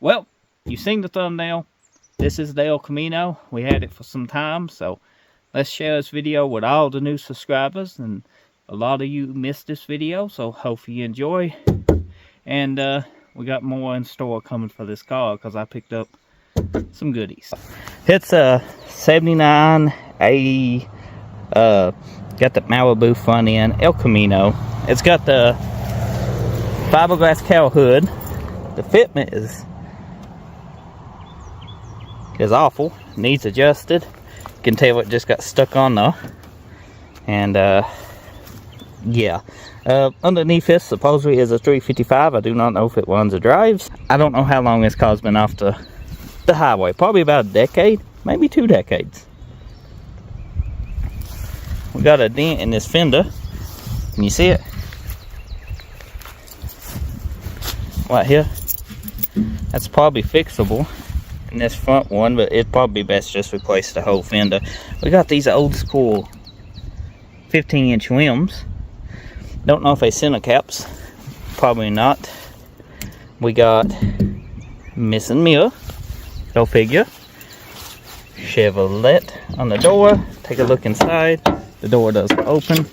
Well, you've seen the thumbnail. This is the El Camino. We had it for some time, so let's share this video with all the new subscribers. And a lot of you missed this video, so hope you enjoy. And we got more in store coming for this car because I picked up some goodies. It's a 7980. Got the Malibu front end, El Camino. It's got the fiberglass cowl hood. The fitment is awful, needs adjusted. You can tell it just got stuck on there. And yeah, underneath this supposedly is a 355. I do not know if it runs or drives. I don't know how long this car's been off the highway. Probably about a decade, maybe 2 decades. We got a dent in this fender. Can you see it? Right here. That's probably fixable in this front one, but it'd probably be best just replace the whole fender. We got these old school 15-inch rims. Don't know if they center caps. Probably not. We got missing mirror. Go figure. Chevrolet on the door. Take a look inside. The door doesn't open.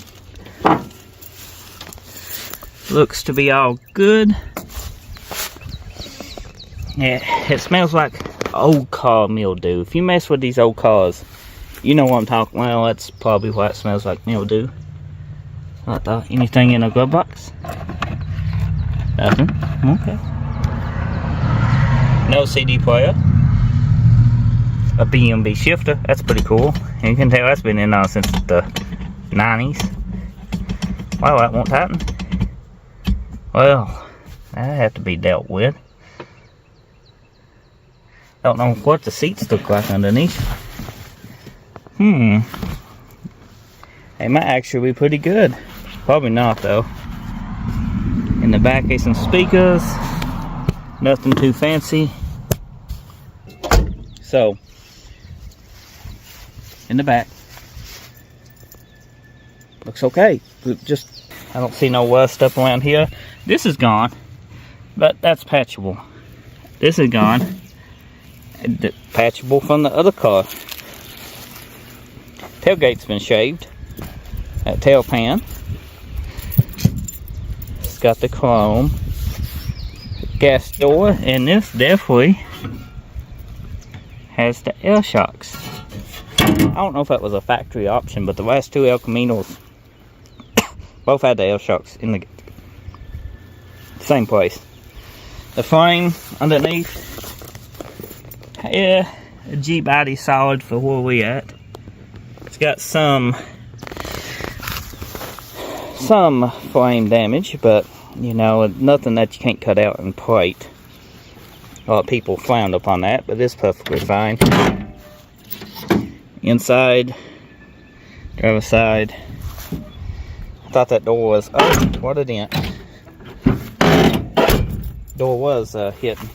Looks to be all good. Yeah, it smells like old car mildew. If you mess with these old cars, you know what I'm talking about. Well, that's probably why it smells like mildew. I thought, anything in a glove box? Nothing. Okay. No CD player. A BMB shifter. That's pretty cool. And you can tell that's been in there since the 90s. Wow, that won't tighten. Well, that have to be dealt with. Don't know what the seats look like underneath. They might actually be pretty good. Probably not though. In the back is some speakers. Nothing too fancy. So, in the back, looks okay. Just, I don't see no rust up around here. This is gone, but that's patchable. This is gone. Patchable from the other car. Tailgate's been shaved. That tail pan. It's got the chrome. Gas door, and this definitely has the air shocks. I don't know if that was a factory option, but the last 2 El Caminos both had the air shocks in the same place. The frame underneath, yeah, a G body solid for where we at. It's got some frame damage, but you know, nothing that you can't cut out and plate. A lot of people frowned upon that, but it's perfectly fine. Inside, driver's side. I thought that door was, oh, what a dent. Door was hitting.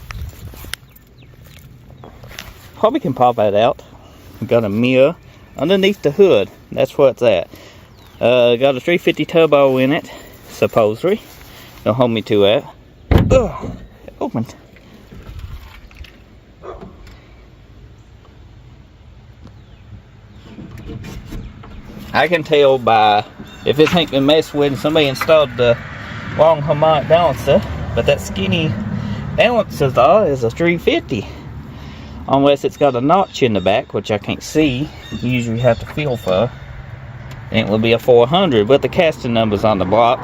Probably can pop that out. We got a mirror underneath the hood. That's where it's at. Got a 350 turbo in it, supposedly. Don't hold me to that. Ugh, it opened. I can tell by if it ain't been messed with and somebody installed the wrong harmonic balancer, but that skinny balancer there is a 350. Unless it's got a notch in the back, which I can't see. You usually have to feel for. And it will be a 400, but the casting numbers on the block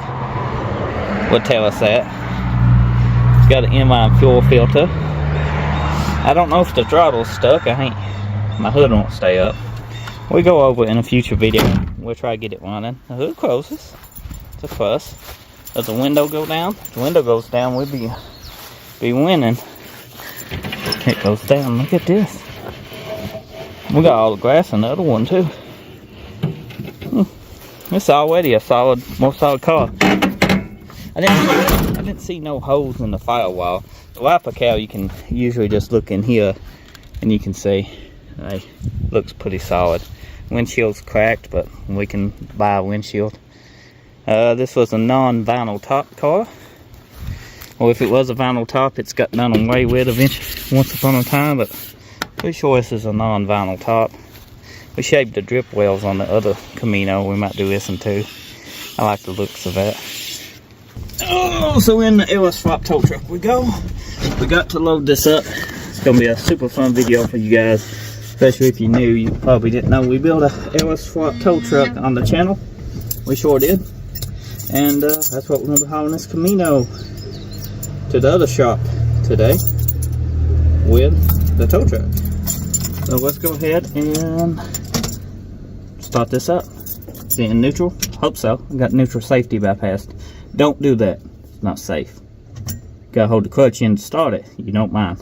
would tell us that. It's got an inline fuel filter. I don't know if the throttle's stuck. My hood won't stay up. We'll go over it in a future video. We'll try to get it running. The hood closes. It's a fuss. Does the window go down? If the window goes down, we'll be winning. It goes down. Look at this. We got all the grass in the other one too. It's already a more solid car. I didn't see no holes in the firewall. The wiper cowl, you can usually just look in here and you can see. Looks pretty solid. Windshield's cracked, but we can buy a windshield. This was a non-vinyl top car. Or if it was a vinyl top, it's got done away with eventually, once upon a time, but pretty sure this is a non-vinyl top. We shaped the drip wells on the other Camino. We might do this one too. I like the looks of that. Oh, so in the LS swap tow truck we go. We got to load this up. It's gonna be a super fun video for you guys, especially if you're new. You probably didn't know we built a LS swap tow truck on the channel. We sure did. And that's what we're gonna be hauling this Camino to the other shop today with the tow truck. So let's go ahead and start this up. Is it in neutral? Hope so. We got neutral safety bypassed. Don't do that. It's not safe. Gotta hold the clutch in to start it. You don't mind.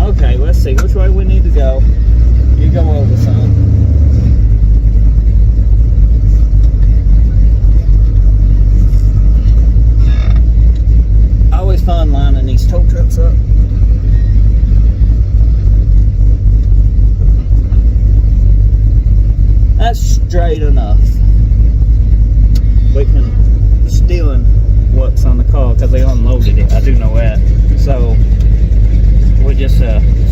Okay, let's see which way we need to go. You go over, son. Always fun lining these tow trucks up. That's straight enough. We can stealing what's on the car because they unloaded it. I do know that. So we just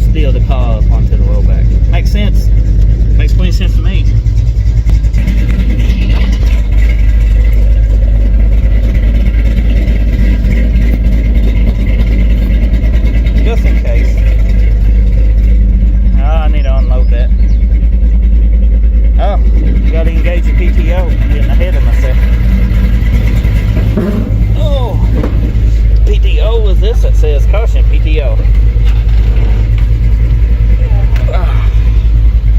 steal the car up onto the rollback. Makes sense. Makes plenty of sense to me. Just in case. Oh, I need to unload that. Oh, gotta engage your PTO. I'm getting ahead of myself. Oh, PTO is this that says caution PTO.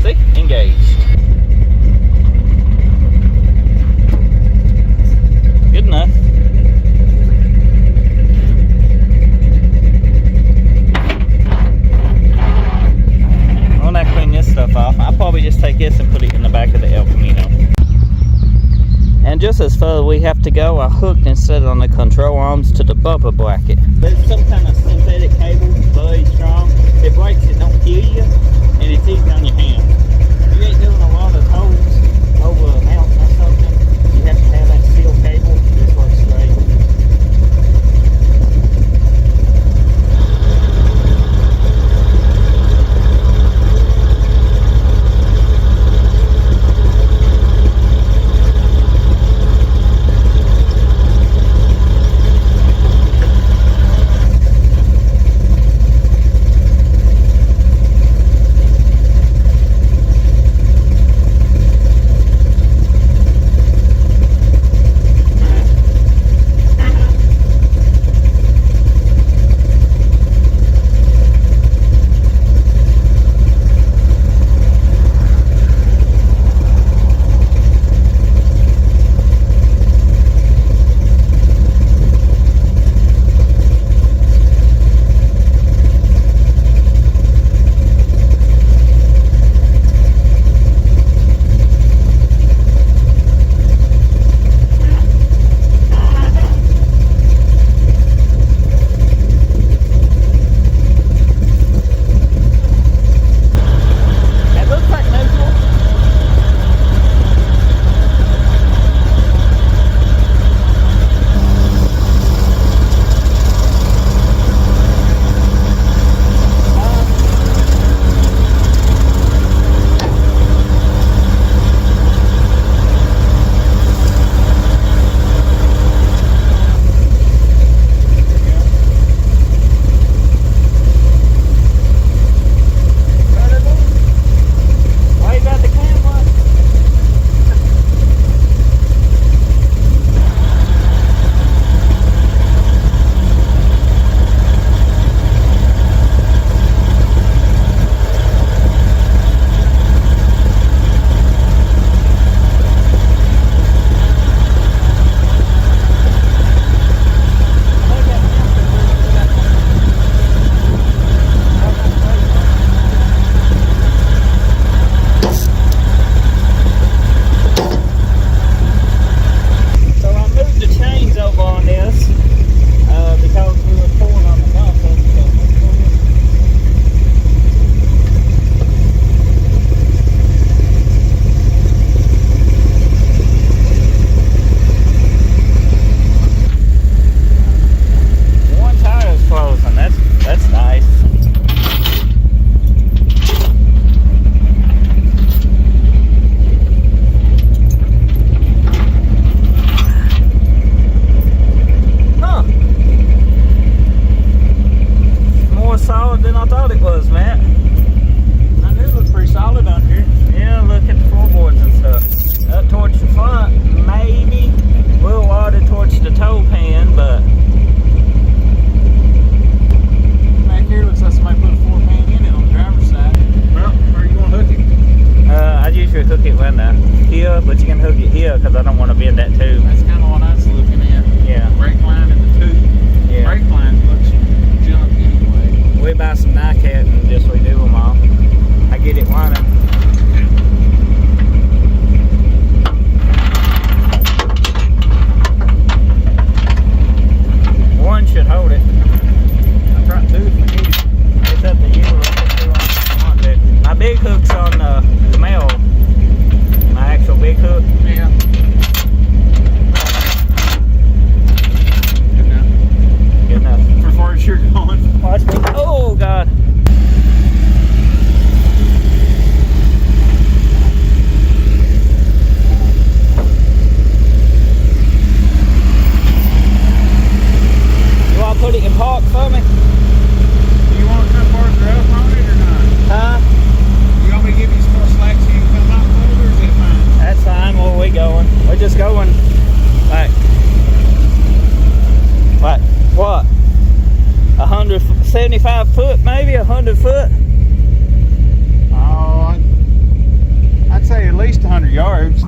See? Engaged. Good enough. When I clean this stuff off, I'll probably just take this and put it in the back of the El Camino. And just as far as we have to go, I hooked and set it on the control arms to the bumper bracket. But it's some kind of synthetic cable, very strong. If it breaks, it don't kill you, and it's easy on your hands. You ain't doing a lot of tows over a mountain or something, you have to have that steel cable. This works great.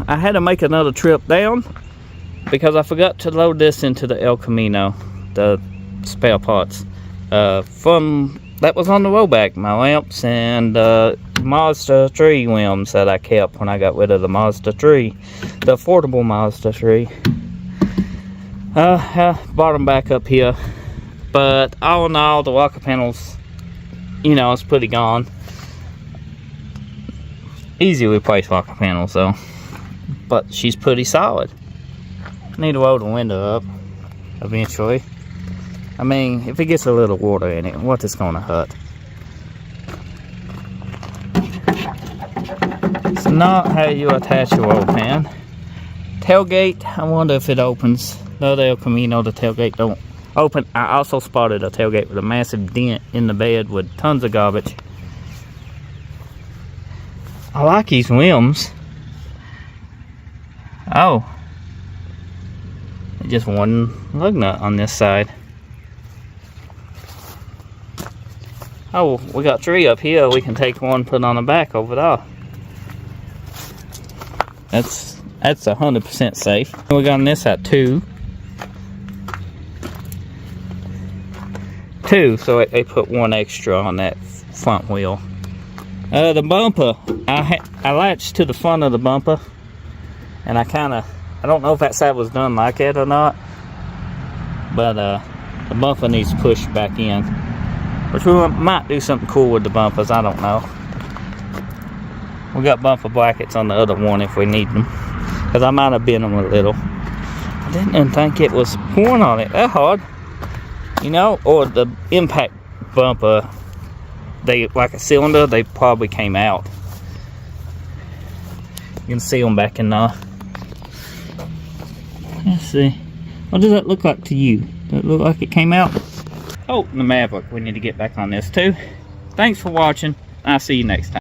I had to make another trip down because I forgot to load this into the El Camino, the spare parts. That was on the rollback, my lamps and Mazda 3 rims that I kept when I got rid of the Mazda 3, the affordable Mazda 3. I brought them back up here, but all in all, the rocker panels, you know, it's pretty gone. Easy to replace rocker panels though, but she's pretty solid. Need to roll the window up eventually. I mean, if it gets a little water in it, what is gonna hurt? It's not how you attach your roll pan. Tailgate, I wonder if it opens. The other El Camino, the tailgate don't open. I also spotted a tailgate with a massive dent in the bed with tons of garbage. I like these rims. Oh. Just one lug nut on this side. Oh, we got 3 up here. We can take one, put on the back over there. That's 100% safe. We got this at 2. 2, so they put 1 extra on that front wheel. The bumper, I latched to the front of the bumper, and I don't know if that side was done like that or not, but the bumper needs pushed back in, which we might do something cool with the bumpers. I don't know. We got bumper brackets on the other one if we need them, because I might have bent them a little. I didn't even think it was pouring on it that hard, you know. Or the impact bumper, they like a cylinder, they probably came out. You can see them back in there. Let's see, what does that look like to you? Does it look like it came out? Oh, the Maverick, we need to get back on this too. Thanks for watching. I'll see you next time.